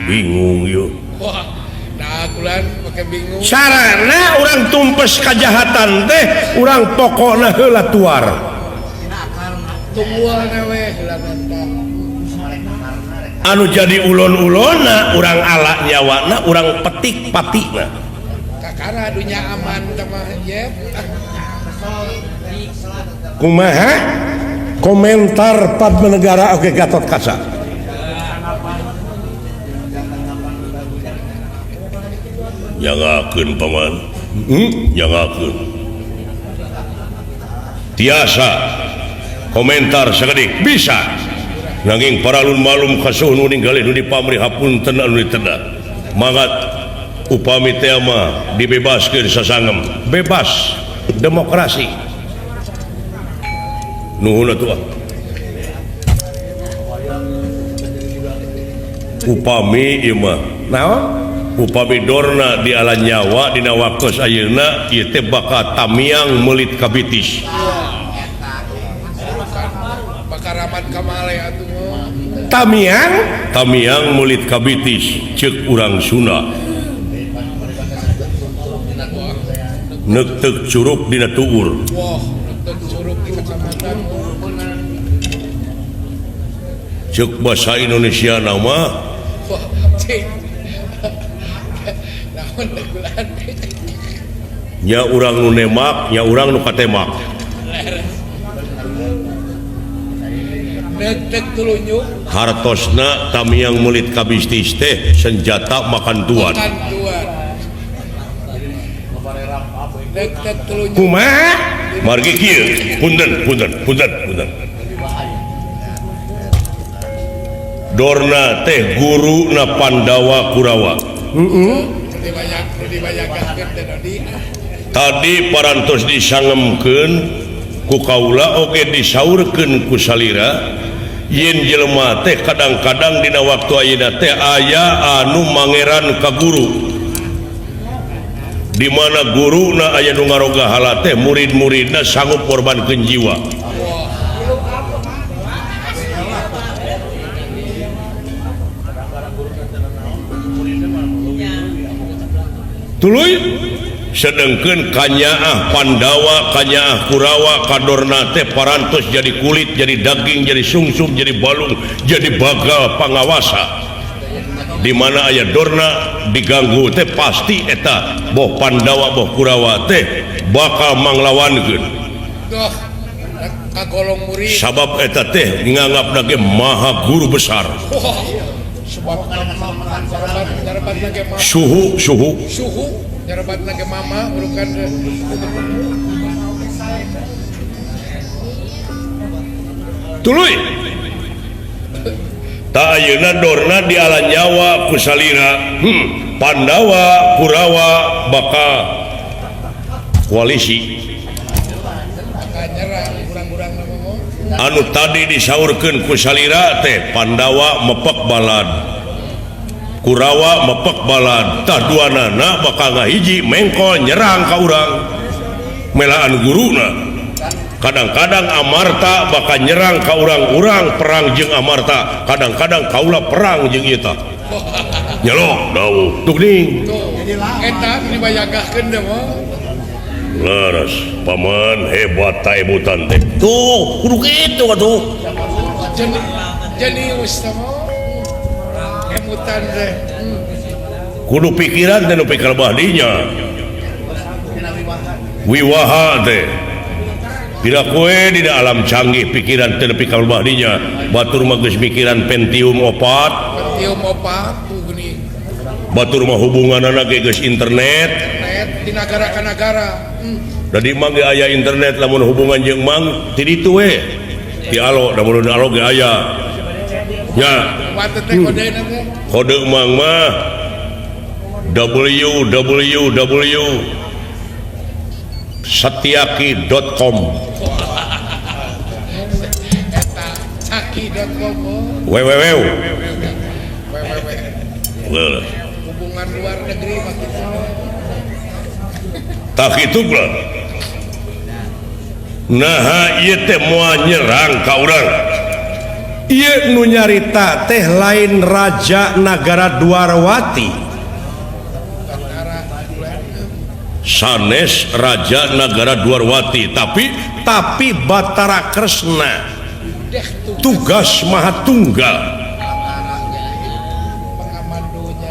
bingung yuk. Wah, nah kulan pakai bingung. Sarana orang tumpes kejahatan teh, orang pokokna heula tuar. Tungguan we Anu jadi ulon-ulona, orang ala nyawana, orang petik patina. Kakara dunya aman sama ya. Kumaha? Komentar Padma Negara oke Gatot Kaca. Jangakeun paman. Jangakeun. Tiasa komentar sakedik bisa. Nanging paralun malum kasuh nu ninggali nu dipamri hapunten anu ditenda. Mangat upami teh mah dibebaskeun sasangem. Bebas demokrasi. Nuhun atuh. Upami ieu mah naon? Upami dorna di ala nyawa dina wakos ayeuna ieu teh bakal tamiang meulit kabitis. Bakaramat kamale atuh. Tamiang meulit kabitis ceuk urang Sunda. Neuk teuk curug dina tuur. Wah, neuk curug di kecamatan. Ceuk basa Indonesia nama Wah, cing. Naon bulan. nya urang nu nemak, nya urang nu katemak. Neuk tulunyuk. Hartosna tamiang meulit kabistis teh senjata makan tuan. Makan tuan. Neuk tulunyuk. Kumaha? Margi kieu. Punten. Dorna teh guru na Pandawa Kurawa. Dibayangkeun teh Tadi parantos disangemkeun ku kaula oge disaurkeun ku salira. Yen jelema teh kadang-kadang dina waktu ayeuna teh aya anu mangeran ka guru, di mana guruna aya nu ngaroga hala teh murid-muridna sanggup korbankeun jiwa. Tuluy sedengkeun kanyaah Pandawa, kanyaah Kurawa, kadorna teh parantos jadi kulit, jadi daging, jadi sungsum, jadi balung, jadi bagal pangawasa. Di mana aya dorna diganggu teh pasti eta boh Pandawa boh Kurawa teh bakal manglawankeun. Doh, kagolong murid. Sabab eta teh nganggapna ge maha guru besar. Wah, sebab nyarabat lagi mama. Suhu. Nyarabat lagi mama urukan. Tuluy. Ta ayeuna dorna di ala nyawa ku salira. Pandawa, Kurawa bakal koalisi. Nyerang urang-urang nama mo. Anu tadi disaurkeun ku salira teh Pandawa mepek balad, Kurawa mepek balad, tah duanana bakal ngahiji mengkol nyerang ka urang melaan guruna. Kadang-kadang Amarta bakal nyerang ka urang-urang perang jeung Amarta, kadang-kadang kaula perang jeung ieu tah. Nyelok dawuh tukning. Eta dibayangkeun deh mo. Laras paman hebat ta ebutan teh. Tuh, kudu gitu atuh. Jenius sama emutan deh. Kudu pikiran teh nu pikir bahdinya. Wiwaha teh. Tidak kue di alam canggih pikiran teh pikir bahdinya. Batur mah geus mikiran Pentium 4. Pentium 4 tuh geuning. Batur mah hubunganana ge geus internet. Di negara ke negara. Jadi mah ge aya internet lamun hubungan jeung mang ti ditu we. Ti alo da mun alo ge aya. Nya. Wate teh kodena teh. Kode mang mah www satiaki.com. Eta saki.com. www. Hubungan luar negeri makin tak itu lah. Nah ieu teh moal nyerang ka urang. Ieu nu nyarita teh lain Raja Nagara Dwarwati. Sanes Raja Nagara Dwarwati, tapi Batara Kresna tugas Mahatunggal.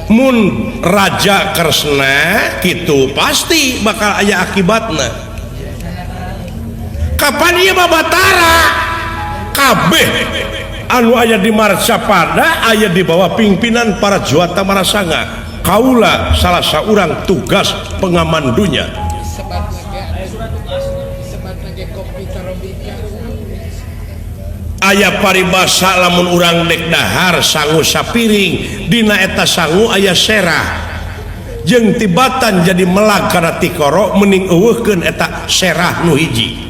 Mun Raja Kresna gitu pasti bakal aya akibatna. Kapan ieu Batara kabeh anu aya di Marcapada aya di bawah pimpinan para Juwata Marasanga. Kaula salah seorang tugas pengamandunya. Aya paribasa lamun urang dek dahar sangu sapiring dina eta sangu aya serah jeung tibatan jadi melag kana tikoro mending eueuhkeun eta serah nu hiji.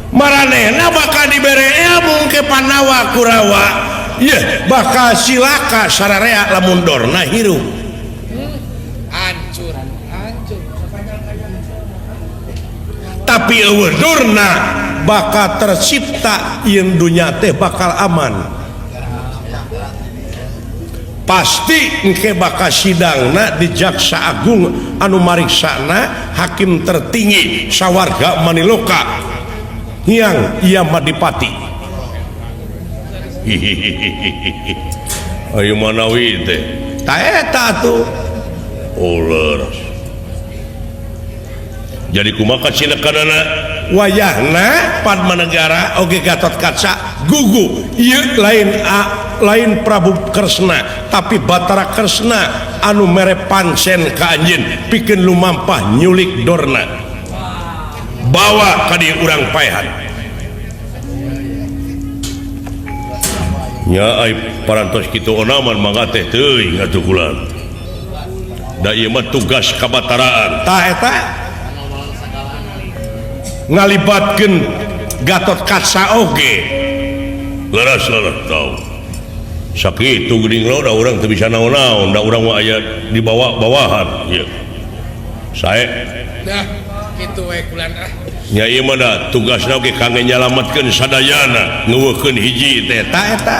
Maranehna bakal dibere ilmu ke Pandawa Kurawa, bakal silaka sararea lamun dorna hirup. Hancur. Tapi eueuh dorna bakal tercipta ieun dunya teh bakal aman. Pasti engke bakal sidangna di Jaksa Agung anu mariksana hakim tertinggi sawarga Maniloka yang ia Madipati. Ayo manawi teh ta eta tuh ular. Jadi kumaha cilekanana wayahna Padmanegara oge Gatot Kaca gugu ieu lain Prabu Kresna tapi Batara Kresna anu mere pancen ka anjeun pikeun lumampah nyulik dorna bawa ka dieu urang paehan nya ai parantos kitu onaman mangga teh teuing atuh kula da ieu mah tugas kabataraan tah eta ngalibatkeun Gatot Kaca oge leres tahu sakitu geuning da urang teu bisa naon-naon da urang mah aya di bawah-bawahan ieu sae dah kitu we kulan nya ieu mah da tugasna oge kangge nyalametkeun sadayana ngeuweuhkeun hiji teh ta eta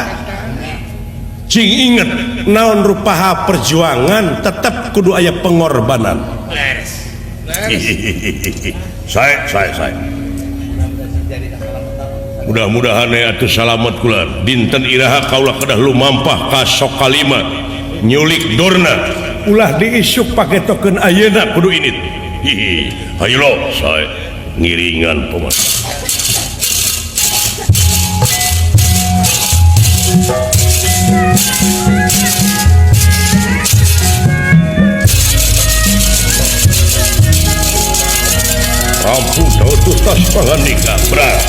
cing inget naon rupaha perjuangan tetep kudu aya pengorbanan saya mudah-mudahan atuh salamet kula dinten iraha kaula kedah lumampah ka Sokalima nyulik dorna ulah diisuk paketokeun ayeuna kudu init hayu lo saya ngiringan pemas Rampu dautus tas panganika berat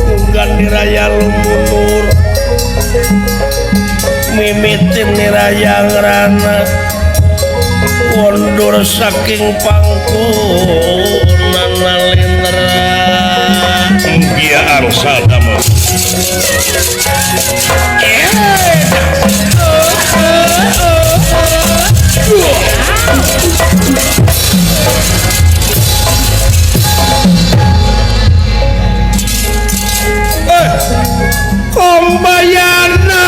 Unggan diraya lumunur mimitin niraya ngerana kondur saking pangkunan nalindra dia angsa damai kombayana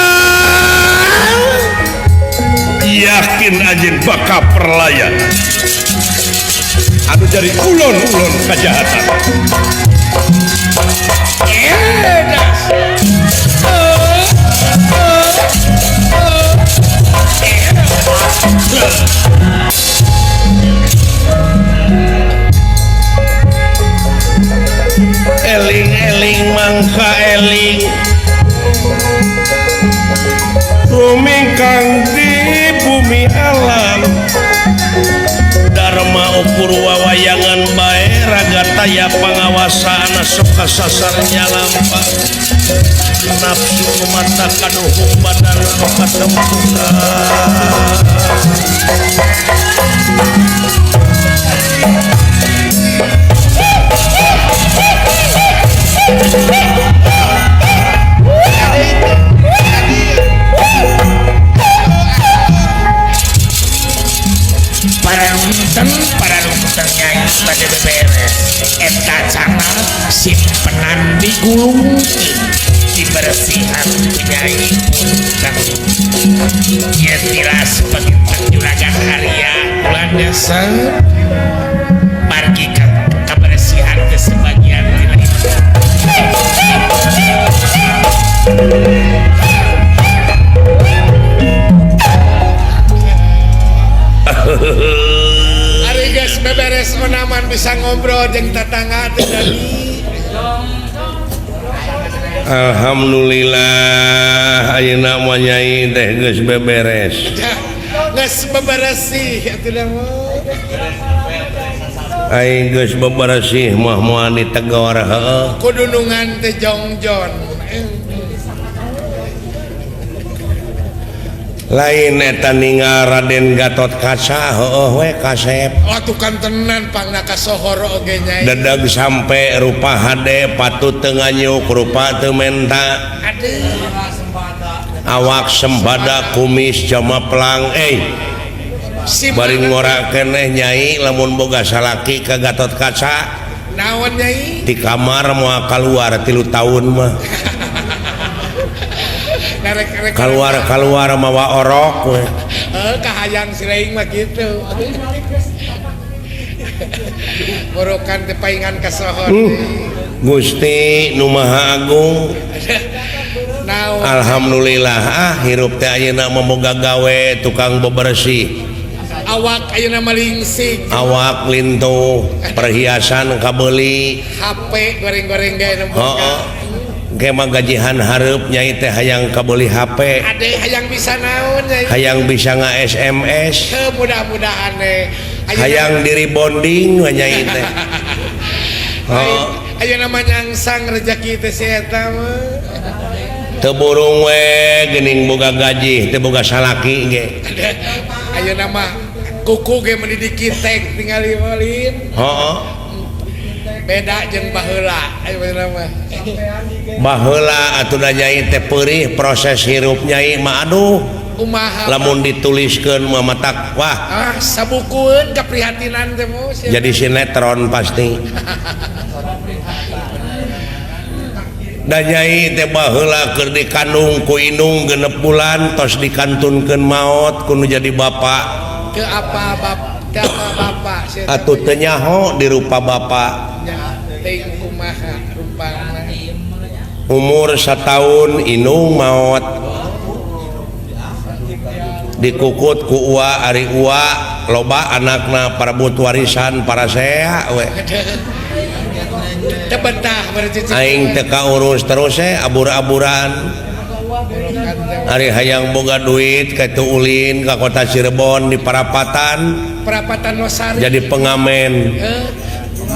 yakin anjing bakal perlayan anu jadi ulon-ulon kejahatan eling-eling mangka eling rumingkang di bumi alam Dharma ukur wawayangan bae ragataya pengawasan soka sasarnya lampa nafsu mata kaduhung badan katempuka para runtennya pada beberes eta cara simpenan digulung dibersihan penyanyi dan ia tilas sebagai juragan Arya bulan dasar pergi ke kebersihan ke sebagian wilayah hari guys beberes menaman bisa ngobrol jeung tetangga teh Alhamdulillah ayeuna mah nyai teh geus beberes geus beberesih atuh mah aing geus beberesih mah moal ditegor heueuh kudunungan teh jongjon lain eta ninggal Raden Gatot Kaca heueuh we kasep tukang tenan pangna kasohor oge nyai dadag sampe rupa hade patut teu nganyuk rupa teu menta awak sembada kumis jama pelang bari ngora keneh nyai lamun boga salaki ka Gatot Kaca naon nyai di kamar moal kaluar 3 tahun mah keluar mawa orok we kahayang silaing mah gitu borokan teh paingan kasohor Gusti Nu Maha Agung alhamdulillah hirup teh ayeuna memoga gawe tukang bebersih awak ayeuna malingsik awak lintuh perhiasan kabeuli HP goreng-goreng gawe heeh ge mah gajihan hareup nyai teh hayang kabeuli HP ade hayang bisa naon nyai hayang bisa nga-SMS mudah-mudahan hayang diri bonding nyai teh ayeuna mah nyangsang rezeki teh si eta mah teu burung we geuning boga gaji teu boga salaki ge ayeuna mah kuku ge mendidik kitek tingali walin heeh beda jeung baheula ayeuna mah baheula atuh nyai teh peurih proses hirup nyai mah aduh kumaha lamun dituliskeun mah matak wah sabukueun kaprihatinan teh mah jadi sinetron pasti da nyai teh baheula keur dikandung ku indung 6 bulan tos dikantunkeun maot kudu jadi bapak ke apa bapak atuh teu nyaho di rupa bapak teh kumaha rupana umur 1 tahun indung maot dikukut ku uwa ari uwa loba anakna parebut warisan para sea we teu betah berarti aing teu kaurus terus abur-aburan ari hayang boga duit ka teu ulin ka kota Cirebon di Perapatan Losari jadi pengamen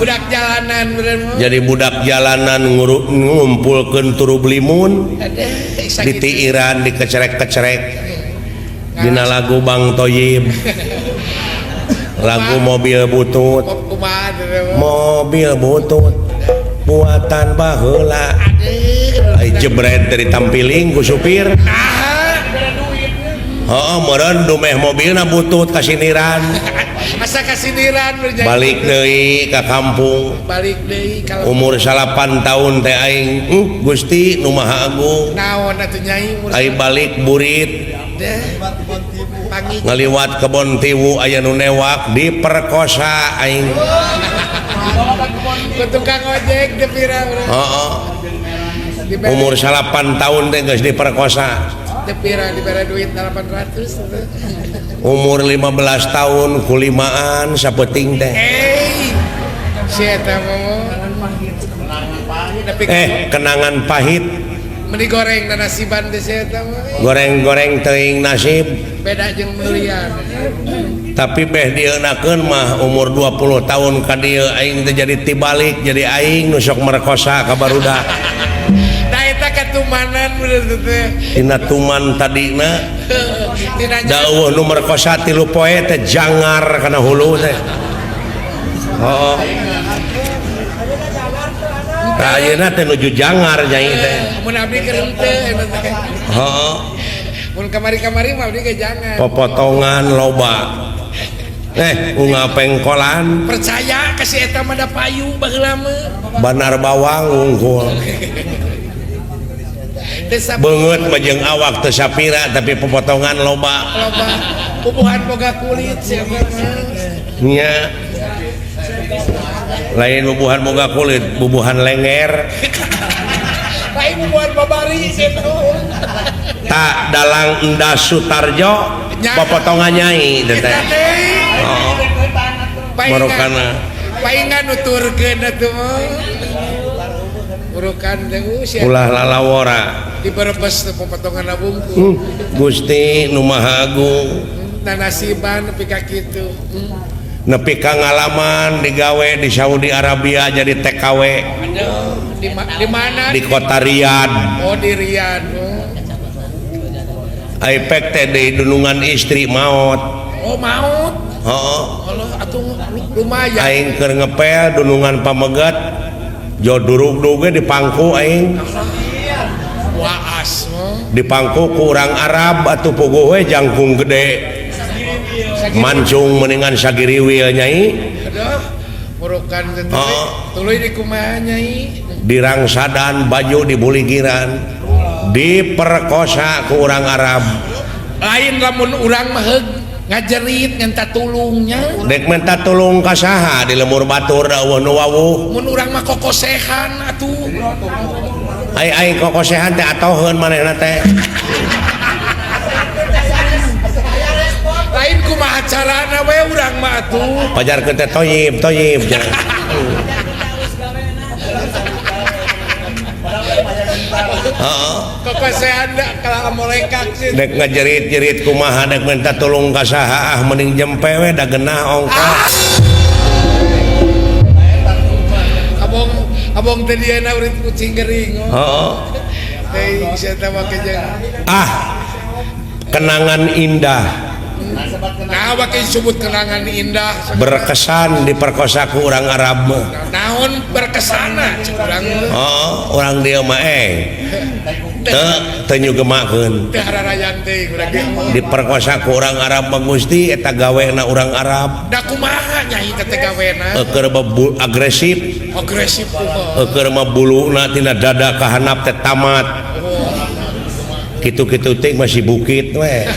budak jalanan jadi budak jalanan ngumpulkeun turu belimun ditiiran dikecerek-kecerek dina lagu Bang Toyib lagu mobil butut buatan baheula jebret dari tampiling ku supir meureun dumeh mobilna butut kasiniran asa kasiniran balik deui ka kampung umur 8 tahun teh aing Gusti Nu Maha Agung naon atuh nyai ai balik burit ngaliwat kebon tiwu aya nu newak diperkosa aing tukang ojek teh pira umur 8 tahun teh geus diperkosa teh pira dibere duit 800 umur 15 tahun kulimaan sapeting teh si eta mah kenangan pahit meni goreng dan nasiban teh saya mah. goreng-goreng teuing nasib Beda jeung durian. tapi beh dieunakeun mah umur 20 tahun ka dieu aing teh jadi tibalik jadi aing nu sok merkosa ka barudak Nah eta katumanan bener teh. tina tuman tadina Tina dawuh nu merkosa 3 poe teh jangar kana hulu teh oh tah ayeuna teh nuju jangar nyai teh mun abdi keur henteu eta teh. heeh Mun kamari-kamari mah abdi ge jangan. popotongan loba unga pengkolan Percaya ka si eta mah da payu baheula mah. banar bawang unggul Teu sapu beungeut mah jeung awak teu sapira tapi popotongan loba loba pupuhan boga kulit si eta mah. nya lain bubuhan boga kulit bubuhan lenger Lain buat babari si eta. tak dalang endas Sutarjo popotongan nyai teh oh marokana paingan nuturkeun atuh mah. Urukan teh sia ulah lalawora diberebes teh potongan bungkus. Gusti nu Maha Agung Dan nasiban nepi ka kitu. nepi ka ngalaman digawe di Saudi Arabia jadi TKW Aduh, di mana? di kota Riyadh Oh, di Riyadh. Oh. Aipek teh di dunungan istri maot Oh, maut. heeh Allah atuh lumayan. aing keur ngepel dunungan pamegat jo durug-duge di pangku aing Waas. Oh. di pangku ku urang Arab atuh puguh we jangkung gede mancung mendingan sagiriwil nyai Aduh, murukan teh Oh. tuluy di kumaha nyai. dirangsadan baju di buligiran diperkosa ku urang Arab Lain lamun urang mah heug ngajerit ngenta tulungnya. dek minta tulung ka saha di lemur batur dawuh nu wawuh Mun urang mah kokosehan atuh. ai kokosehan teh atoheun manehna teh Lain kumaha carana we urang mah atuh. pajarkeun teh toyib cenah. Heeh Kokosehan da kalau molekak sih. dek ngajerit-jerit kumaha dek minta tulung ka saha mending jempe we da geunah ongkos Abong teh dieuna urip kucing gering. heeh Teh sia teh make jeung. kenangan indah Nah, wae disebut kenangan indah. berkesan diperkosa ku urang Arab mah Naon berkesana cek urang. urang dia mah teu nyugemakeun Teh hararayan teh urang ge. diperkosa ku urang Arab mah Gusti eta gawena urang Arab Da kumaha nyai teh gawena? keur agresif Agresif kumaha. keur mah buluna tina dada ka handap teh tamat kitu-kitu teh masih bukit we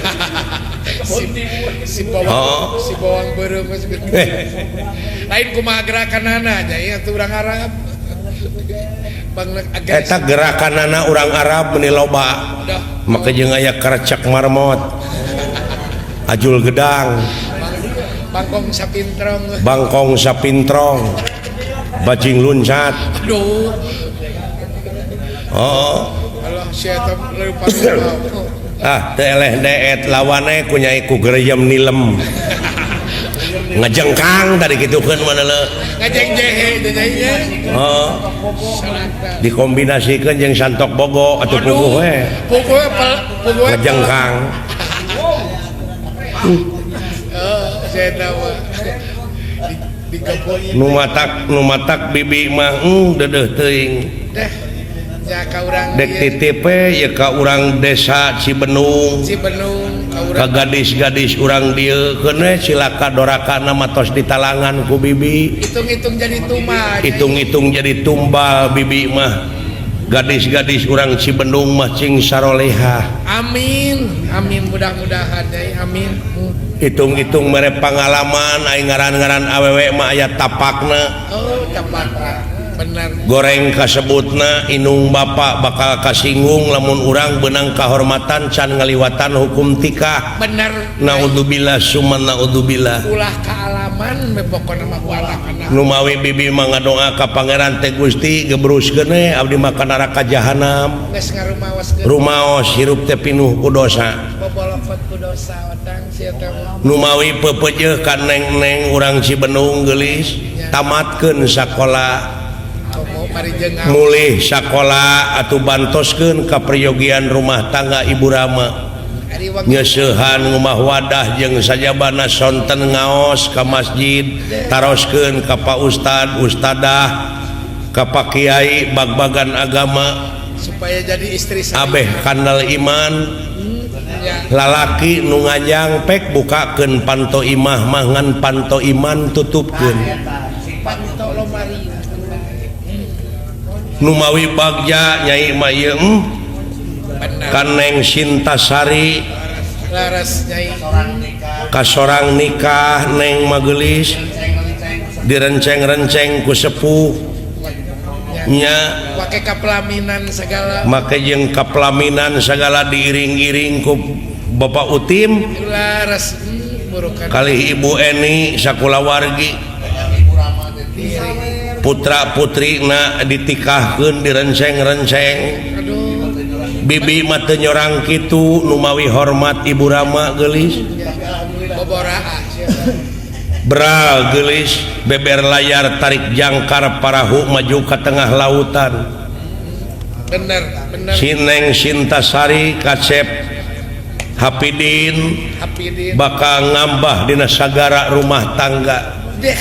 Si bawang beureum masih lain kumaha gerakanana nyai atuh urang Arab. Bangna agresif. eta gerakanana urang Arab meni loba Dah. make jeung aya kercek marmot ajul gedang Bangkong sapintrong. bangkong sapintrong bajing luncat Aduh. Allah sia teh leupan. teu eleh deet lawane ku nyai ku gereyem nilem ngajengkang tadi gitukeun mana le Ngajeng jehe teh nyai nya. Salada dikombinasikeun jeung santok bogo atuh puguh we Puguh ngajengkang saya tahu digabung nu matak bibi mah deudeuh teuing dah ya ka urang dek titip ya ka urang desa Cibenung Cibenung ka ka urang gadis-gadis urang dieu keun we cilaka dorakana matos ditalangan ku bibi hitung-hitung jadi tumbal hitung-hitung jadi tumbal bibi mah gadis-gadis urang Cibenung mah cing saroleha amin amin mudah-mudahan ya amin hitung-hitung mere pangalaman aing ngaran-ngaran awewe mah aya tapakna oh tepat benar goreng kasebutna inung bapak bakal kasinggung lamun urang benang kahormatan can ngaliwatan hukum tikah benar naudzubillah summa naudzubillah ulah ka alam aman pokokna mah ku anak-anak numawi bibi mah ngadoa ka Pangeran teh Gusti gebruskeun we abdi makan neraka jahanam geus ngarumaoskeun rumaos hirup teh pinuh ku dosa bobolokot ku dosa odang sia teh numawi pepeujeuh ka neng-neng urang Cibenung geulis tamatkeun sakola komo mari jeung mulih sakola atuh bantoskeun ka peryogian rumah tangga Ibu Rama ari waktu nyeusehan ngumah wadah jeung sajabana sonten ngaos ka masjid taroskeun ka Pak Ustad Ustadah ka Pak Kiai bag-bagan agama supaya jadi istri saya abeh kandal iman ya lalaki nu ngajang pek bukakeun panto imah mangan panto iman tutupkeun panto lomari numawi bagja nyai mah ieu benar kaneng Sintasari laras nyai kasorang nikah neng magelis direnceng-renceng ku sepuh nya pakai kapelaminan segala make jeung kapelaminan sagala diiring-iring ku Bapak Utim laras burukan kali Ibu Eni sakulawargi putra putrina ditikahkeun direnceng-renceng aduh bibi mah teu nyorang kitu numawi hormat Ibu Rama geulis boboraa bra geulis beber layar tarik jangkar parahu maju ke tengah lautan bener bener Sineng Sintasari Kasep Hapidin Hapidin bakal ngambah dina sagara rumah tangga deh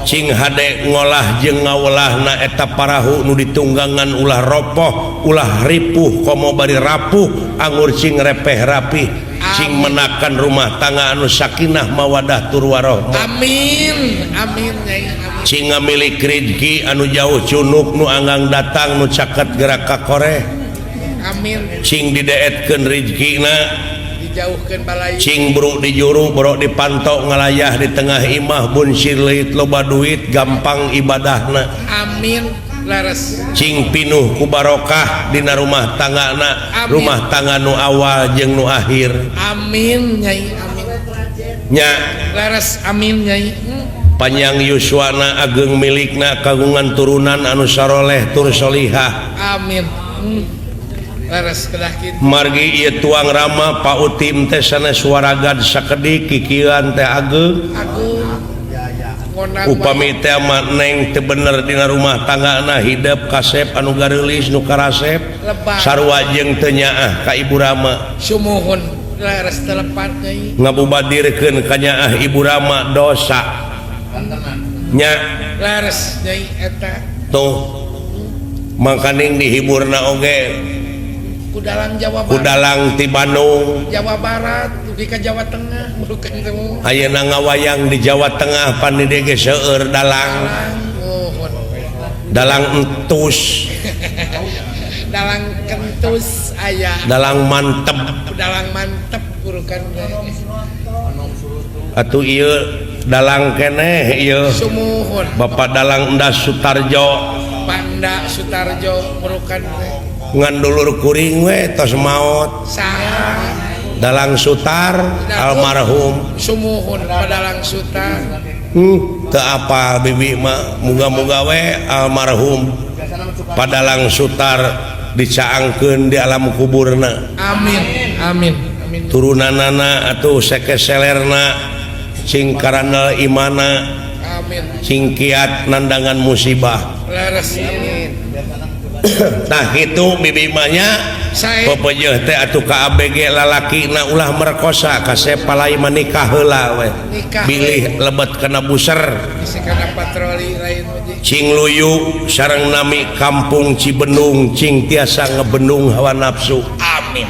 cing hade ngolah jeung ngawelahna eta parahu nu ditunggangan ulah ropoh ulah ripuh komo bari rapuh anggur cing repeh rapih cing menakan rumah tangga anu sakinah mawadah tur warahmah amin amin nyai amin cing ngamilik rezeki anu jauh cunuk nu anggang datang nu caket gerak ka koreh amin cing dideetkeun rezekina dijauhkeun balai cing bro di juru bro dipantok ngalayah di tengah imah bun silit loba duit gampang ibadahna amin laras cing pinuh ku barokah dina rumah tanggana Amin. rumah tangga nu awal jeung nu akhir amin nyai amin nya laras amin nyai panjang yuswana ageng milikna kagungan turunan anu saroleh tur solihah amin laras kedah kitu margi ieu tuang rama Pak Utim teh sanes waragad sakedik kikieuan teh ageng aku ngonang upami teh mah neng teu bener dina rumah tanggana hideup kasep anu gareulis nu karasep lebar sarua jeung teu nyaah ka Ibu Rama sumuhun laras telepat nyai ngabubadirkeun ka nyaah Ibu Rama dosa nya laras nyai eta tuh mangkaning dihiburna oge kudalang Jawa Barat kudalang ti Bandung Jawa Barat di ka Jawa Tengah bukan temu ayeuna ngawayang di Jawa Tengah pan di ge seueur dalang mohon dalang entus dalang kentus aya dalang mantep dalang mantep burukan atuh ieu dalang keneh ieu sumuhun Bapak Dalang Endas Sutarjo Panda Sutarjo burukan ngan dulur kuring we tos maot saha Dalang Sutar almarhum sumuhun padalang Sutar teu apa bibi mah muga-muga we almarhum Padalang Sutar dicaangkeun di alam kuburna amin amin amin turunanana atuh sekeselerna cing karanel imana amin cing kiat nandangan musibah laras amin nah itu bibi mahnya saya pepeueuh teh atuh ka ABG lalakina ulah merkosa kasep palai menikah heula we nikah bilih lebet kana buser bisa kana patroli lain aja cing luyu sareng nami kampung Cibenung cing tiasa ngebendung hawa nafsu amin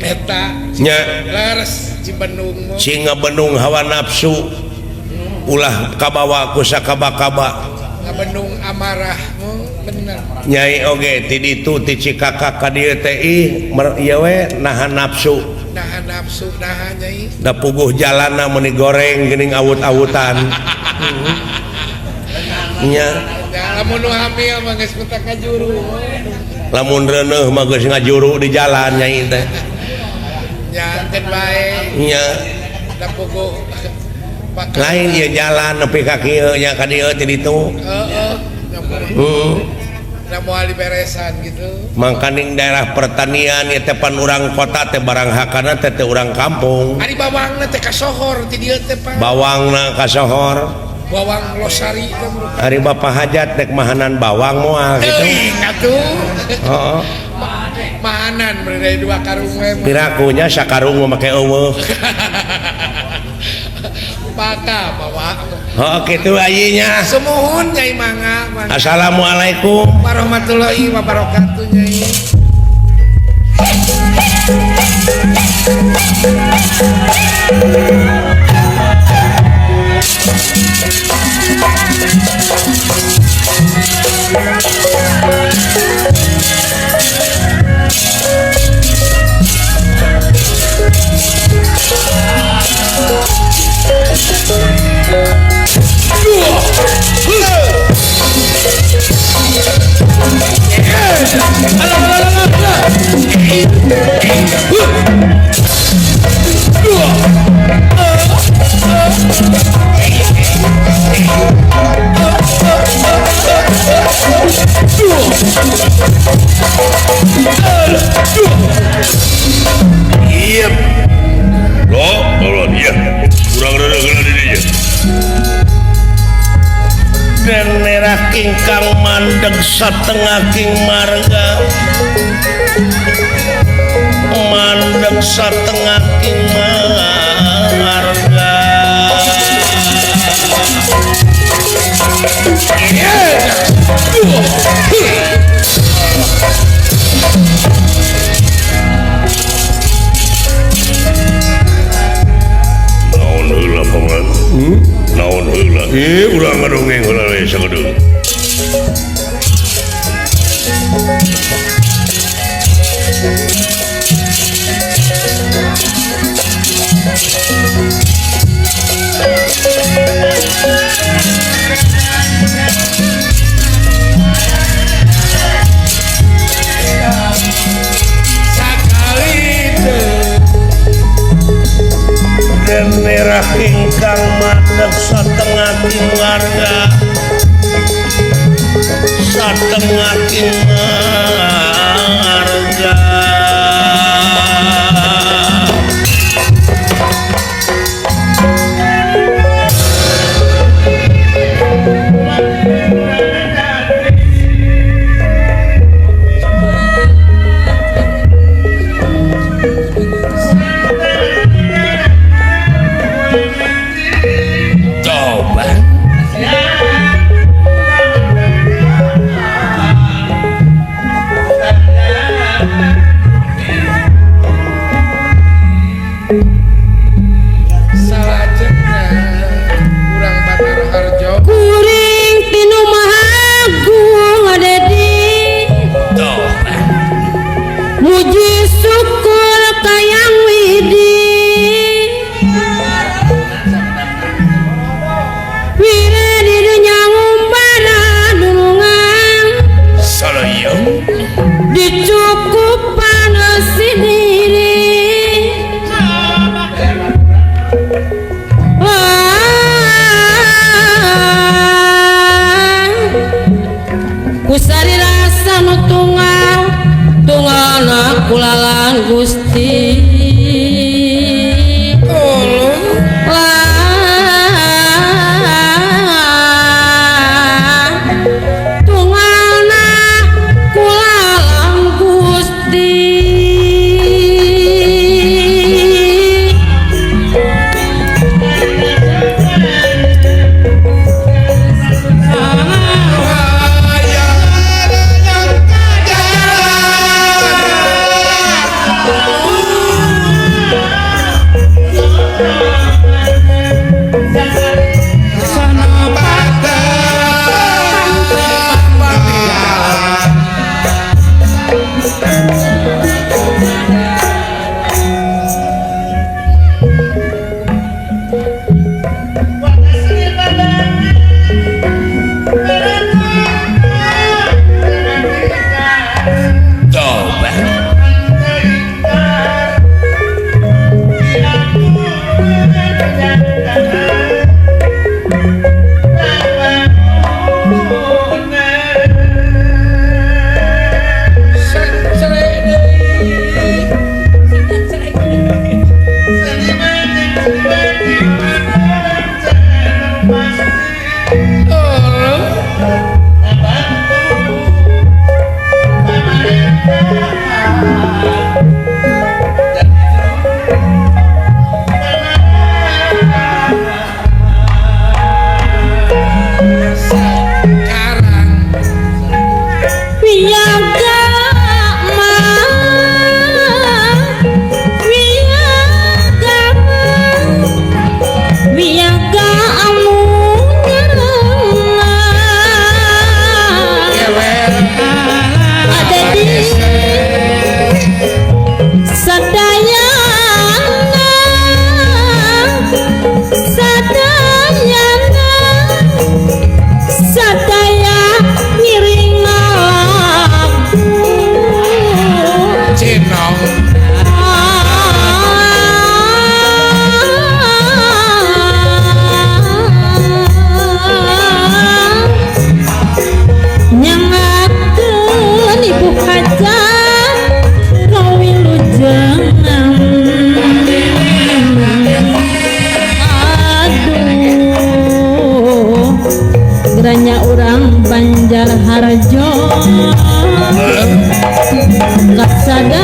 eta nya laras Cibenung cing ngebendung hawa nafsu ulah kabawa ku sakaba-kaba ngabendung amarah bener nyai oge ti ditu ti Cikakak ka dieu teh ih ieu we nahan nafsu nahan nafsu nahan nyai da puguh jalanna meuni goreng geuning awut-awutan nya lamun nu hamil mah geus putak ka juru lamun reuneuh mah geus ngajuru di jalan nyai teh nyanten bae nya da puguh lain ya jalan nepi ka kieu nya ka dieu ti ditu mau beresan gitu mangkaning daerah pertanian ya tepan urang kota teh barang hakana teh urang kampung ari bawangna teh ka sohor ti dieu teh Pak bawangna ka sohor bawang losari teh ari bapak hajat dek mahanan bawang moal gitu atuh heeh mahanan berde dua karung we pirakunya sakarung make eueuh maka bawa oh gitu ayinya semuhun Nyai Mangga assalamualaikum warahmatullahi wabarakatuh Nyai iya loh kalau dia kurang rada geula didinya dan merah kingkang mandeg satengah king marga mandeg satengah king marga naon heula paman naon heula urang ngadongeng heula we sagedeung dan merah kingkang mandeg satengah king marga satengah king marga Badar Harjo kasadaya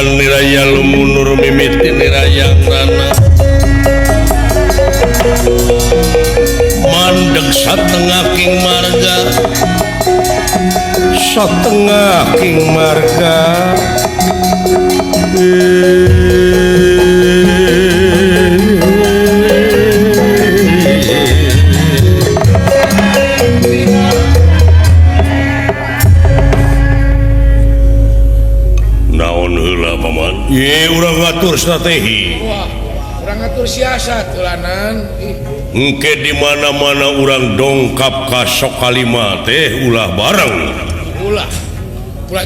niraya lumunur mimiti nirayang rana mandeg satengah king marga satengah king marga ye urang ngatur strategi. Wah, urang ngatur siasat ulanan. Engke di mana-mana urang dongkap ka sok kalima teh ulah bareng. Ulah. Ulah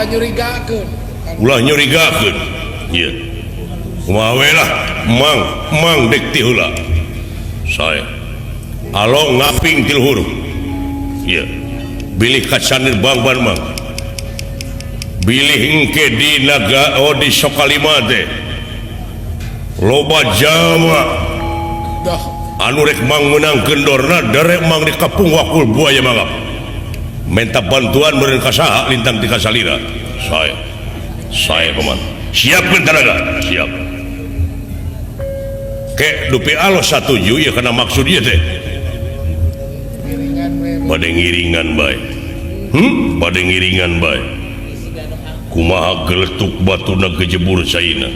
nyurigakeun. Ulah nyurigakeun. Ieu. Kumaha we lah, mang dek ti heula. Sae. Alo ngaping ti luhur. Ieu. Bilih ka sandir bangban mang. Bilih engke di naga di Sokalima teh loba jama anu rek mang menang kendorna derek mang di kapung wakul buaya mangap minta bantuan meureun ka saha lintang ti kasalira saya paman siapkeun tenaga siap ke dupi alo satuju ya kana maksud ieu teh bade ngiringan bae bade ngiringan bae kumaha geletuk batuna kejebur saina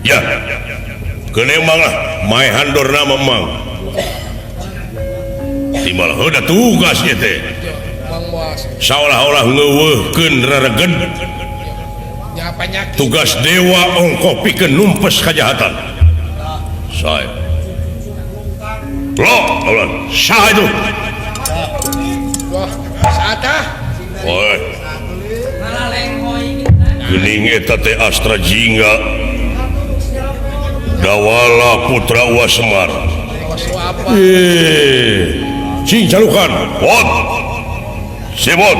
ya kene mang lah mae handor nama mang timbal heuda tugas ieu teh saolah-olah ngeuweuhkeun rareged tugas dewa ongko pikeun numpes kajahatan sae lo ulan saha itu saatah oi geuning eta teh Astra Jingga Dawala Putra Uwa Semar cing calukan bot sebot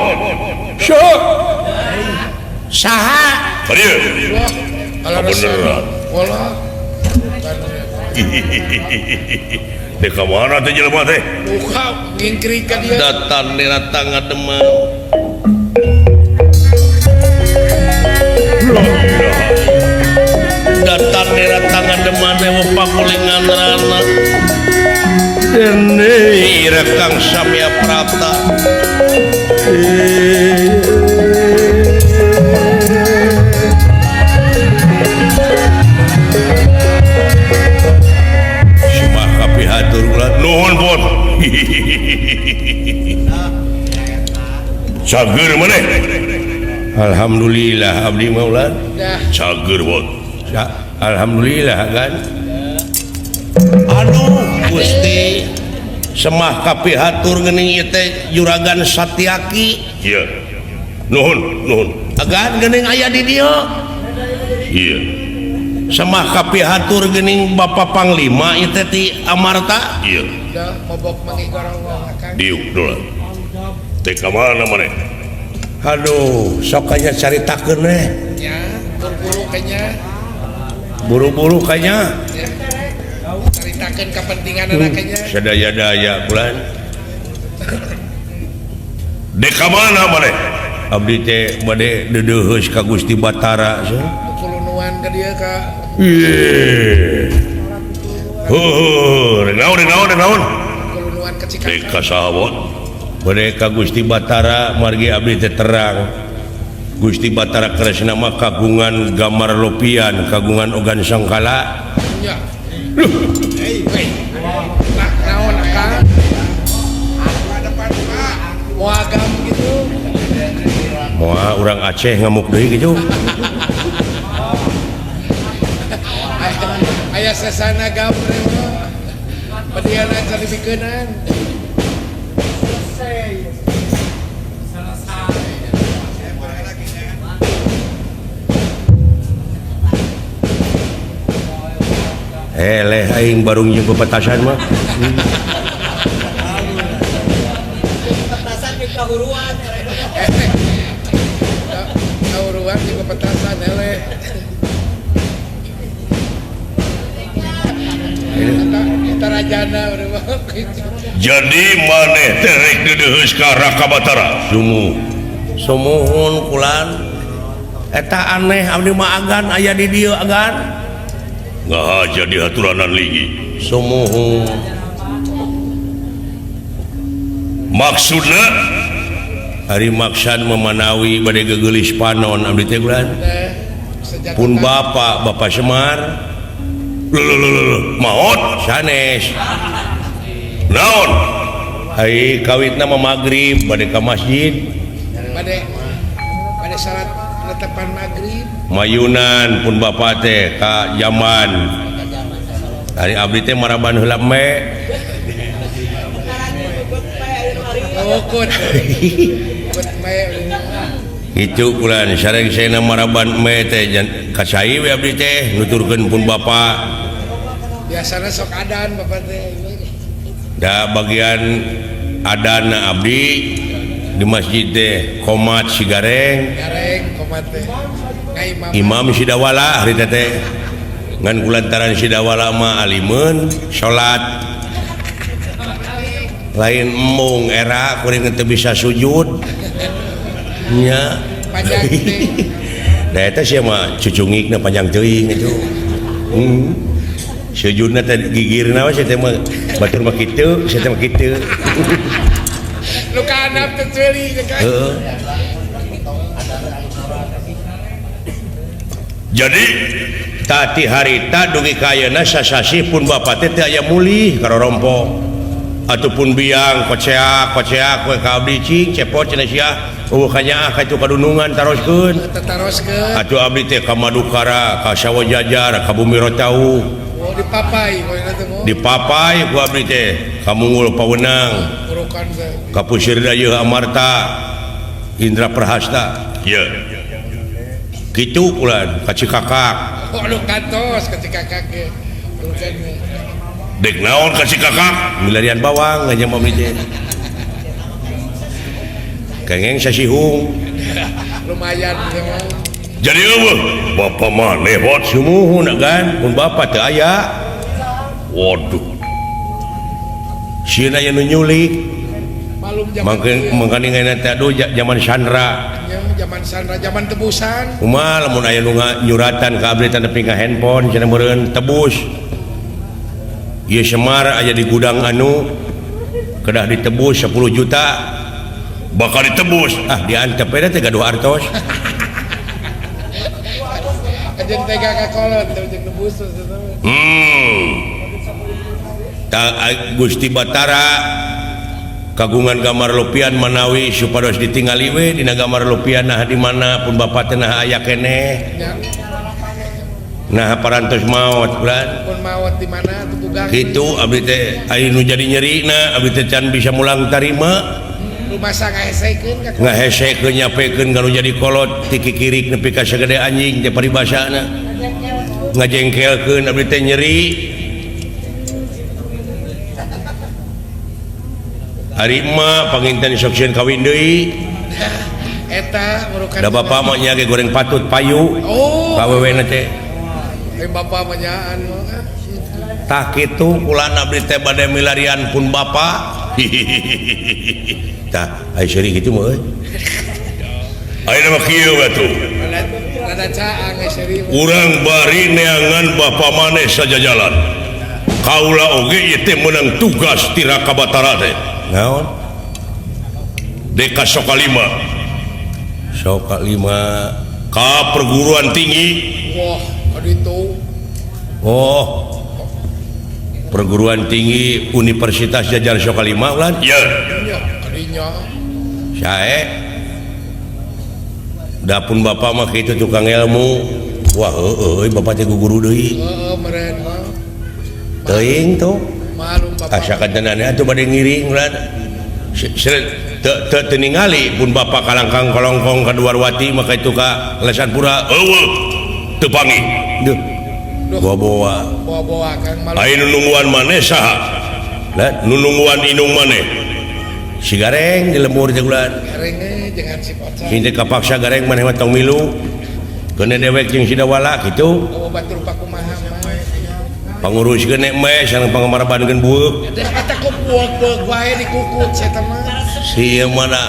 saha tadi beneran dek kamana teh jelema teh buka ngingkri ka dia datan dina tangga demam Kang Samya Prapta. Simah kapihatur ulah nuhun pun. Cager maneh. Alhamdulillah abdi maulan. Cager pun. Alhamdulillah kan. Aduh Gusti semah kapihatur geuning ieu teh Juragan Satyaki. Iya. Nuhun. Agan geuning aya di dieu. Iya. Semah kapihatur geuning Bapak Panglima ieu teh ti Amarta. Iya. Udah mobok mangigorong Kang. Diuk dola. Teh ka mana maneh? Aduh, sok aya caritakeun we. Ya, buru-buru kayaknya. Buru-buru kayaknya. Ya. Ceritakeun kepentingan kayaknya. Sadaya-daya bulan. Dek ka mana maneh? Abdi teh bade deudeuheus ka Gusti Batara. Kulunuan ke dia ka. Naon. Kulunuan ke Cikarang. Dek ka saha? Bade ka Gusti Batara margi abdi teh terang. Gusti Batara Kresna mah kagungan gambar lopian, kagungan ogan sangkala. Ya. Hei. Nah, naon Kang? Mau agam gitu. Moal urang Aceh ngamuk deui gitu. Aya sasana gamre mah. Padiana calibikeunan. Leh aing barung jeung pepetasan mah. Petasan di kahuruan. Kauruan di petasan eleh. Kita rajana urang mah. Jadi maneh teh rek deudeuheus ka Raka Batara. Sumuhun kulan. Eta aneh abdi mah agan aya di dieu agan. Ngahaja di haturanan ligi. Sumuhun. Maksudna Hari maksan memanawi bade geugelis panon abdi teh bulan. Pun Bapak Semar. maot Sanes. naon Hai kawitna mah magrib bade ka masjid. Pada salat penetapan maghrib Mayunan pun Bapak teh ka zaman. Hari abdi teh maraban heula me. ukut Itu kulan sareng saena maraban me teh kasai we abdi teh nuturkeun pun Bapak. biasanya sok adan bapak teh Da bagian adana abdi di masjid teh komat sigareng gareng komat teh ngai imam sidawala hari teh ngan kulantaran sidawala mah alimeun salat lain embung era kuring teu bisa sujud nya panjang teh da eta sia mah cucungikna panjang teuing itu sujudna teh gigirna we sia teh mah batur mah kitu sia teh mah kitu lu kanap teh ceuli kan heeh. jadi Tati harita dugi kayana sasasi pun bapak teh aya mulih karorompo ataupun biang koceak we ka abdi cing cepot cenah sia kanya ka itu kadunungan taroskeun tertaroskeun atuh abdi teh ka Madukara ka Sawajajar ka Bumi Rotau oh dipapai poina teh mo dipapai ku abdi teh ka Munggul Pawenang urukan teh ka Pusir Dayeuh Amarta Indra Prahasta ya kitu ulan ka Cikakak oh lu kantos ketika kakek urukan dek naon kasih kakak milarian bawang nganya mami teh kengeng sasihung lumayan ya jadi eueuh bapak maneh bot sumuhun kan pun bapak teu aya waduh sieuna aya nu nyulik malum zaman mangkani ngaina teh aduh zaman Sandra zaman Sandra zaman tebusan kumaha lamun aya nu nyuratan ka abdi teh nepi ka handphone cenah meureun tebus ieu Semar aya di gudang anu kedah ditebus 10 juta bakal ditebus diantep aja teh gaduh artos Ajen tega ka kolot jeung nebus Gusti Batara kagungan gambar lupian manawi supados ditinggali we dina gambar lupian nah di mana pun bapak teh nah aya keneh nah parantos maot bulan pun maot di mana tuh tugang kitu abdi teh aya nu jadi nyerina abdi teh can bisa mulang tarima rumah sang ngahesekeun ka ngahesekeun nyapekeun kalau jadi kolot ti kikirik nepi ka sagede anjing teh paribasana ngajengkelkeun abdi teh nyeri hari mah panginten soksieun kawin deui eta murukan da bapak mah nya ge goreng patut payu kawewena teh bapak manyaan tah kitu kulana abdi teh bade milarian pun bapak tah aya seuring kitu mah euy ayeuna mah kieu batuh rada caang seri urang bari neangan bapa maneh sajajalan kaula oge ieu teh meunang tugas ti Raka Batara teh naon deka Sokalima ka perguruan tinggi wah kaditu perguruan tinggi Universitas Jajar Sokalima ulan ya kadinya sae dapun bapak mah kitu tukang ilmu wah heueuy bapak teh guru deui meren mah teuing tuh malum bapak asa katenane atuh bade ngiring ulan teu ningali pun bapak kalangkang kolongkong ka Duarwati maka itu ka lesan pura eueuh teu pangi duh bawa kang malum aya nunungguan maneh saha nunungguan inung maneh si gareng di lembur jeung ulan gareng jangan si pocah henteu kapaksa gareng maneh mah tong milu keuna dewek jeung si dawala kitu batur pakumaha pangurus genek meh sareng pangamarabankeun bueuk eta ku bueuk wae dikukut eta mah si mana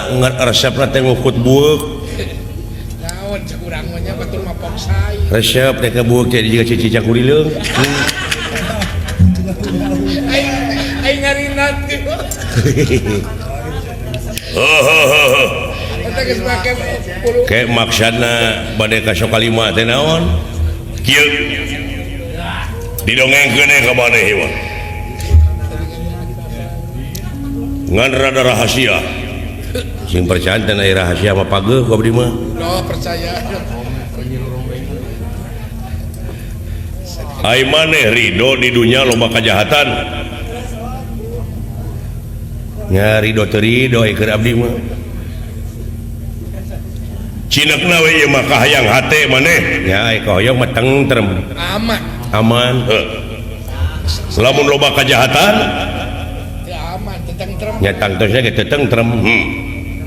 resepna teh ngukut bueuk naon cek urang mah nya batur mapok sai resep teh ke bueuk teh jiga cicicak kurileung ai ngarinat gitu eta geus make puluh kayak maksudna bade ka Sokalima teh naon kieu didongengkeun ka maneh ieu mah ngan rada rahasia sing percaya teh aya rahasia mah pageuh ku abdi mah percaya ai maneh ridho di dunia loba kajahatan nya ridho teu ridho keur abdi mah cinekna we ieu mah kahayang hate maneh nya ai kahoyong mah tentrem aman lamun loba kajahatan teu aman tentrem nya tangtosna ge teu tentrem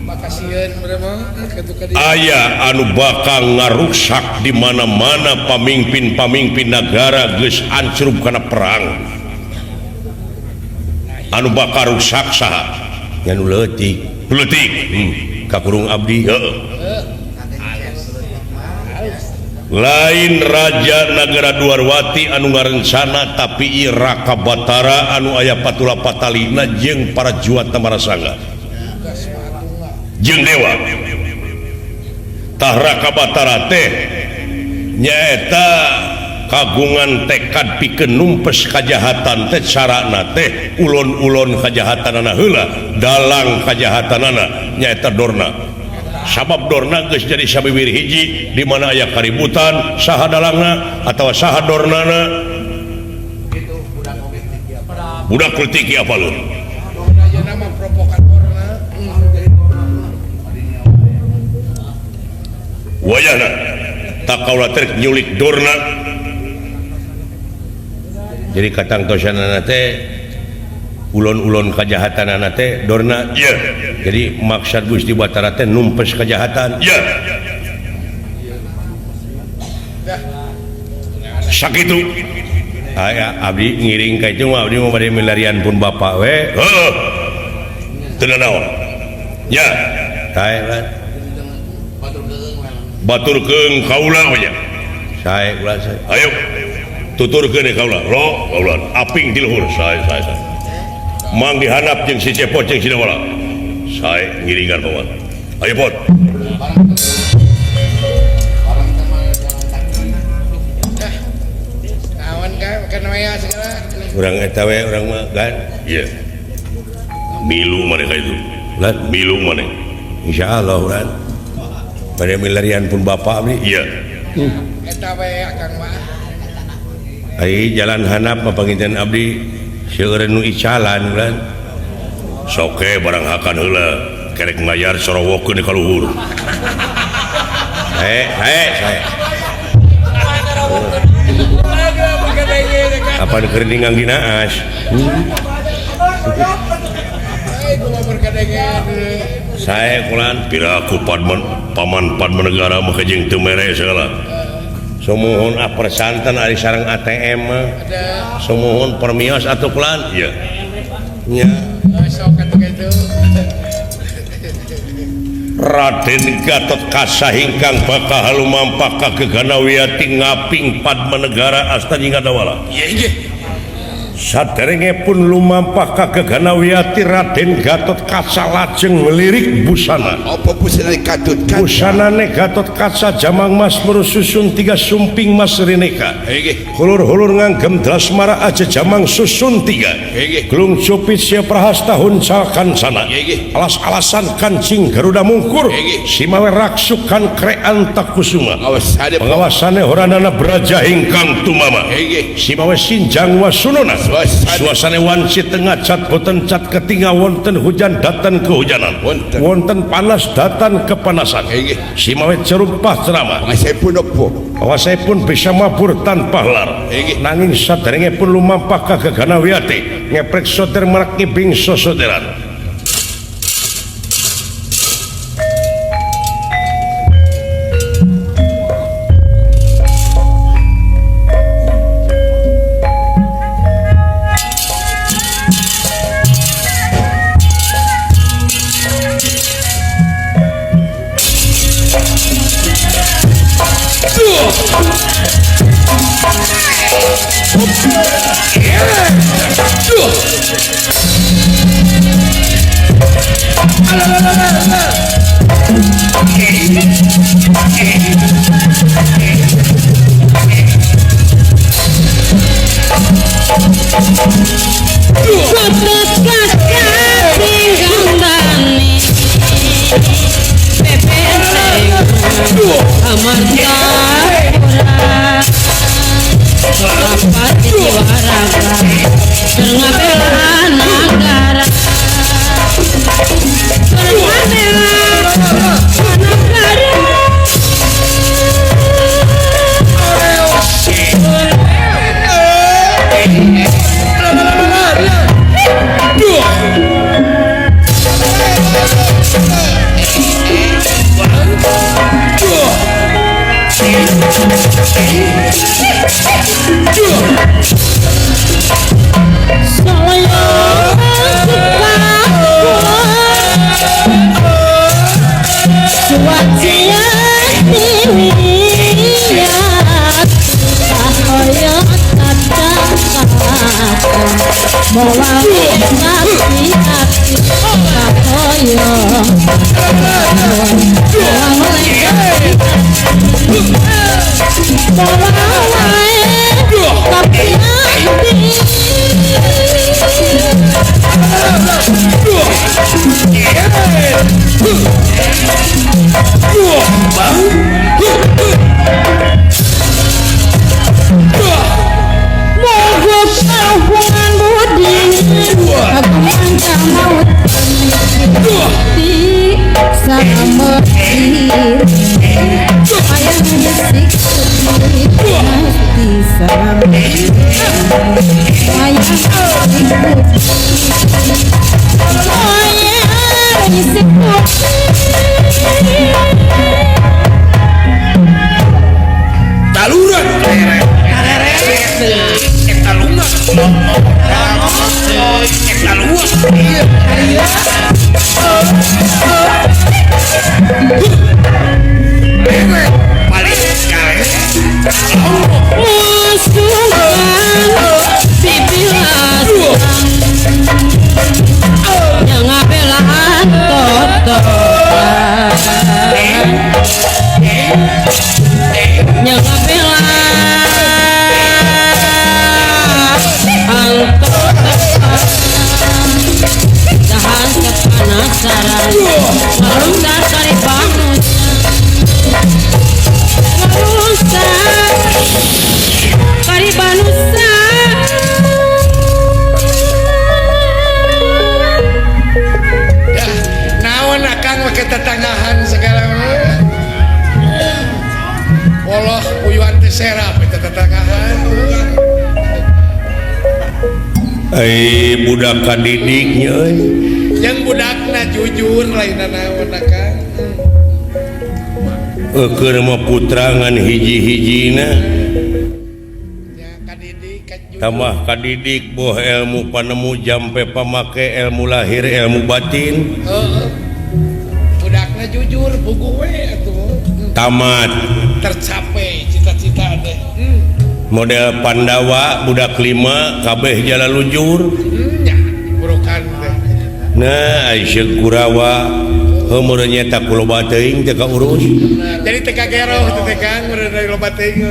makasieun mah kitu ka aya anu bakal ngaruksak di mana-mana pamimpin negara geus ancrup kana perang anu bakal rusak saha nya nu leutik kakurung abdi lain raja negara Duarwati anu ngarencana tapi ieu Raka Batara anu aya patula patalina jeung para juata marasanga jeung dewa tah Raka Batara teh nyaeta kagungan tekad pikeun numpes kajahatan teh carana teh ulon-ulon kajahatanana heula dalang kajahatanana nyaeta Dorna sabab Dorna geus jadi sabibir hiji di mana aya kaributan saha dalangna atawa saha Dornana budak kritik ieu apa leuh nama provokatorna wayahna tak kaula teh nyulik Dorna jadi katangtosanana teh ulon-ulon kajahatanana teh Dorna iya jadi maksud Gusti Batara teh numpes kajahatan iya sakitu aya abdi ngiring ka itu mah abdi mah bade milarian pun bapak we heuh teu naon nya sae kan baturkeun kaula we nya sae ulah sae ayo tuturkeun kaula lo kaula aping di luhur sae mang dihanap jeung si Cepot jeung si Dawala sae ngiringan paman ayo pot Kawan kan waya segala. Urang eta we urang mah kan. iya milu maneh ka itu Lan milu maneh insyaallah urang. Pada milarian pun bapak abdi. iya Eta we Kang mah. Ai jalan hanap mah panginten abdi seueur nu icalan urang. soke barang hakan heula kerek ngayar sorowokeun ka luhur Saya. Apa keur ningang dinaas? Saya kulan piraku paman negara mah jeung teu mere segala sumuhun apersanten ari sareng ATM mah. Sumuhun permios atuh kulan. iya Nya Sok atuh kitu. Raden Gatot Kaca hingkang bakal lumampah ka Geganawiati ngaping Padma Negara asta jingga Dawala. Iya nggih. saderenge pun lumampah ka Geganawiati Raden Gatot Kaca lajeng ngelirik busana. Apa busana Gatot Kaca? Busanane Gatot Kaca jamang mas merususun 3 sumping mas rineka. Nggih. Hulur-hulur nganggem Drasmara aja jamang susun 3. Nggih. Glung cupit sia prahasta huncakan sana. Nggih. Alas-alasan kancing Garuda mungkur. Nggih. Simawe raksukan krean takusuma. Ngawasane Pengawasane horanana Braja hingkang tumama. Nggih. Simawe sinjang wasunona. Suasana wanci tengah cat boten cat ketingga wonten hujan datan kehujanan. Wonten panas datan kepanasan. Nggih. Simawe cerumpah ceramah. Pangasipun apa? Awasipun bisa mabur tanpa lar. Nggih. Nanging saderenge pun lumampah ka Geganawiati ngeprek soter merak ngibing sosoteran. tujuan teh serap eta tetanggaan. Budak kadidiknya Yang budakna jujur lain naon Kang. keur mah putrangan hiji-hijina Ya kadidik kan jujur. tambah kadidik boh ilmu panemu jampe pamake ilmu lahir ilmu batin Budakna jujur buku we atuh. tamat Tercapai cita-cita deh. model Pandawa budak 5 kabeh jalan lujur Ya burukan deh. nah Aisyah Kurawa umurnya tak kuloba teuing teu urus Jadi teka geroh teh Kang dari loba teuing.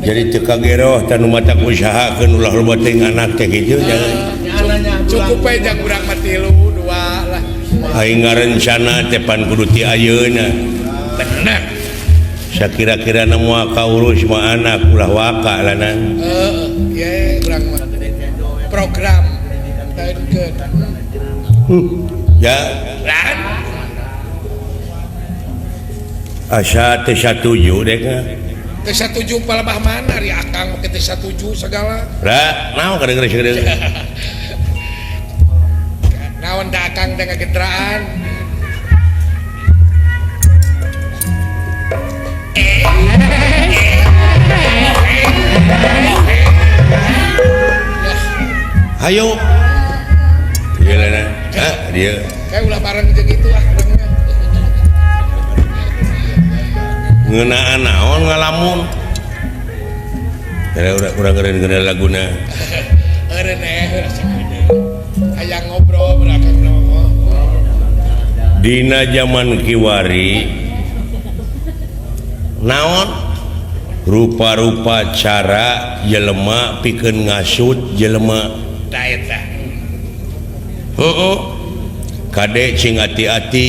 jadi teu kageroh tanu mata usahakeun ulah loba teuing anak teh kitu Cukup we jang urang mah 3 2 lah. aing ngarencana teh pan kudu ti ayeuna Bener. sakira-kira moal kaurus mah anak ulah waka lanang Ya urang mah program taeunkeun. ya Lan asa teh satuju dek teu satuju palebah mana ari akang make teh satuju segala. ra naon kadang-kadang Naon da akang teh ngagetraan. hayo ieu lana dia Kayak ulah bareng jeung itu urangna. ngeunaan naon ngalamun urang ngeureun laguna Eureun rasa gede. Aya ngobrol berakang dina zaman kiwari naon rupa-rupa cara jelema pikeun ngasut jelema da eta. kade cing hati-hati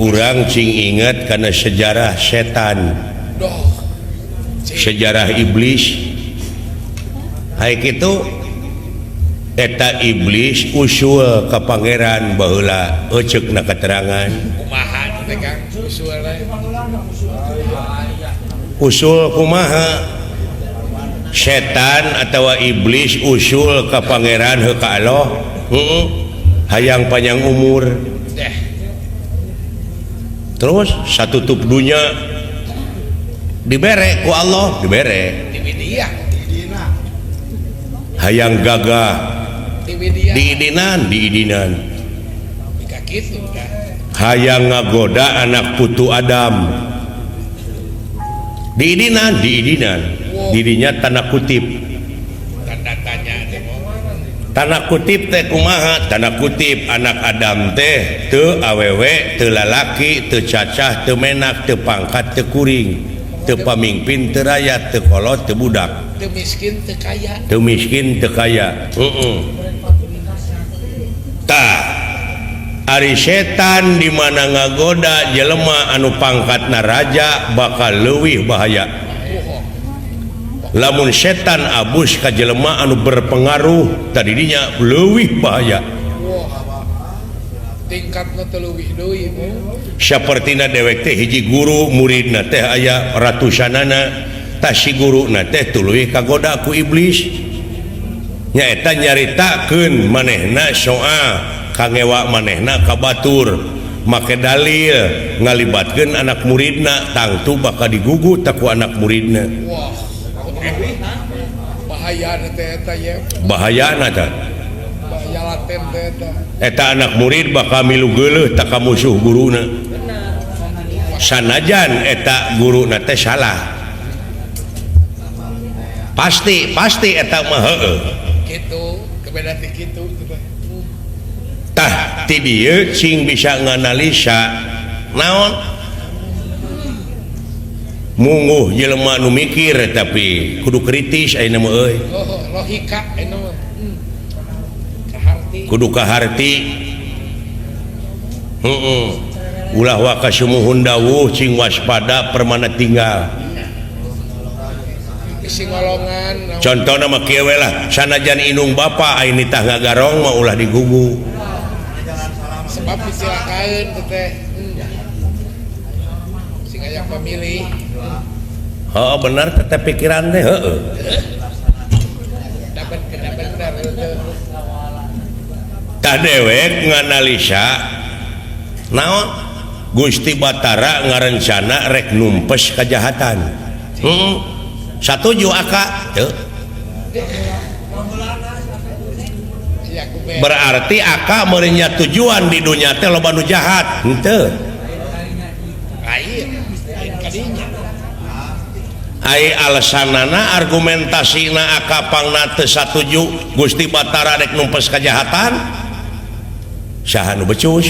urang cing inget karena sejarah setan Doh. sejarah iblis hai kitu eta iblis usul ka pangeran baheula eceukna keterangan Kumaha teh Kang usulna. usul kumaha setan atau iblis usul ka pangeran heuh ka Allah hayang panjang umur Deh. terus satutup dunya dibere ku Allah dibere Di media. hayang gagah Di media. diidinan Jika gitu dah. hayang ngagoda anak putu Adam diidinan dirinya tanda kutip Tanda tanya teh mau. tanda kutip teh kumaha tanda kutip anak Adam teh teu awewe teu lalaki teu cacah teu menak teu pangkat teu kuring teu pamimpin teu rakyat teu kolot teu budak Teu miskin teu kaya. teu miskin teu kaya tah ari setan di mana ngagoda jelema anu pangkatna raja bakal leuwih bahaya lamun setan abus ka jelema anu berpengaruh tadinya leuwih bahaya Tingkatna teu leuwih deui. sapertina dewek teh hiji guru muridna teh aya ratusanana tah si guruna teh tuluy kagoda ku iblis nyaeta nyaritakeun manehna soal kangewa manehna ka batur make dalil ngalibatkeun anak muridna tangtu bakal digugu tak ku anak muridna Wah. Bahaya teh eta ya. bahayana tah Bahaya laten teh eta. eta anak murid bakal milu geuleuh tak ka musuh guruna sanajan eta guruna teh salah pasti eta mah heueuh Gitu, kebeda ti kitu teh. tah ti dieu cing bisa nganalisa naon mungguh jelema nu mikir tapi kudu kritis ayeuna mah euy Oh, logika anu mah. Kaharti. kudu kaharti ulah wa kasumuhun dawuh cing waspada permana tinggal Isi ngolongan. contohna mah kieu we lah sanajan inung bapa aing nitah ngagarong mah ulah digugu Sebab dicilakaeun teh. Sing aya pamilih. Oh benar teteh pikiran teh heeh. Dapat kena benar Tah dewek nganalisa naon Gusti Batara ngarencana rek numpes kejahatan. Satuju aka teu. ya ku be Berarti aka meureunnya tujuan di dunia teh loba nu jahat henteu. lain kadinya Ai alasanana argumentasina aka pangna teu satuju Gusti Batara rek numpes kejahatan. Saha nu becus?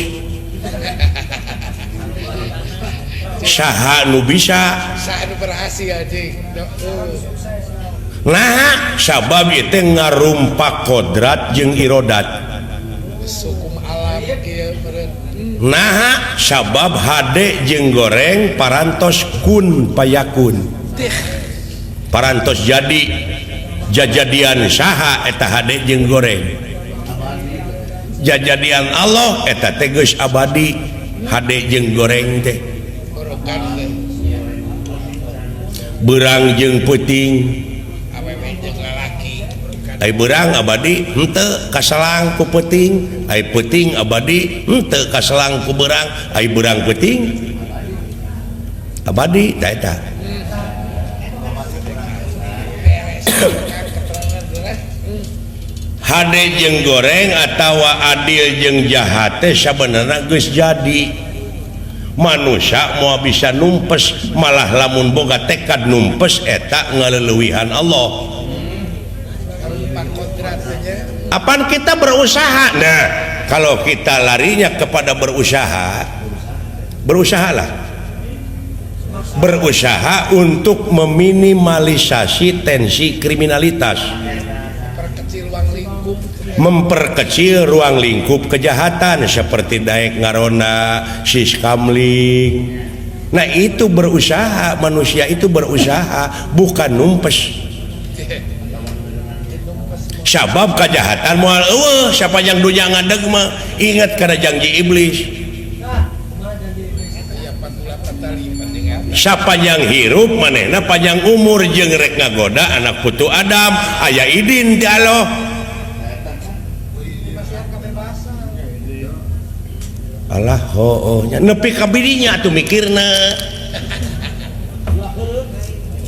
Saha nu bisa? saha nu berhasil anjing Nah, sabab ieu teh ngarumpak kodrat jeung irodat. hukum alam kieu meureun Nah, sabab hade jeung goreng parantos kun payakun. Parantos jadi jajadian saha eta hade jeung goreng. Jajadian Allah eta teh geus abadi hade jeung goreng teh. borokan teh Beurang jeung peuting awewe jeung lalaki ai beurang abadi henteu kaselang ku peuting, ai peuting abadi henteu kaselang ku beurang, ai beurang peuting abadi tah eta. Hade jeung goreng atawa adil jeung jahat teh sabenerna geus jadi. Manusia mau bisa numpes malah lamun boga tekad numpes eta ngaleuweuhan Allah. Pak kodrat aja Apaan kita berusaha? Nah, kalau kita larinya kepada berusahalah. Berusaha untuk meminimalisasi tensi kriminalitas, perkecil ruang lingkup memperkecil ruang lingkup kejahatan seperti daek ngarona, siskamling. Nah, itu berusaha, manusia itu berusaha, bukan numpes. Sabab kejahatan moal eueuh siapa yang dunya ngadeg mah ingat kana janji iblis. Siapa yang hirup manehna panjang umur jeung rek ngagoda anak putu Adam aya idin ti Allah. Allah nya nepi ka bininya atuh mikirna.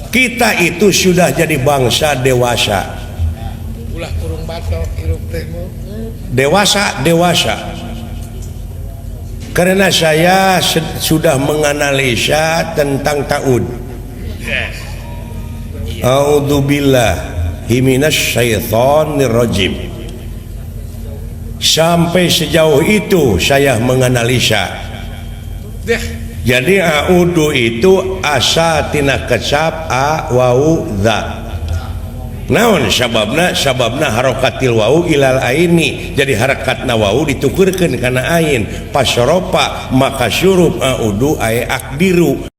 Kita itu sudah jadi bangsa dewasa. ulah kurung batok hirup teh mah Dewasa karena saya sudah menganalisa tentang ta'ud. A'udzubillahi minasyaitonir rajim. Sampai sejauh itu saya menganalisa. Jadi a'udu itu asa tina kecap a wau dza. Naon sababna harokatil wau ilal aini, jadi harakatna wau ditukurkeun kana ain, pasropa maka syurub a'udu ay akbiru.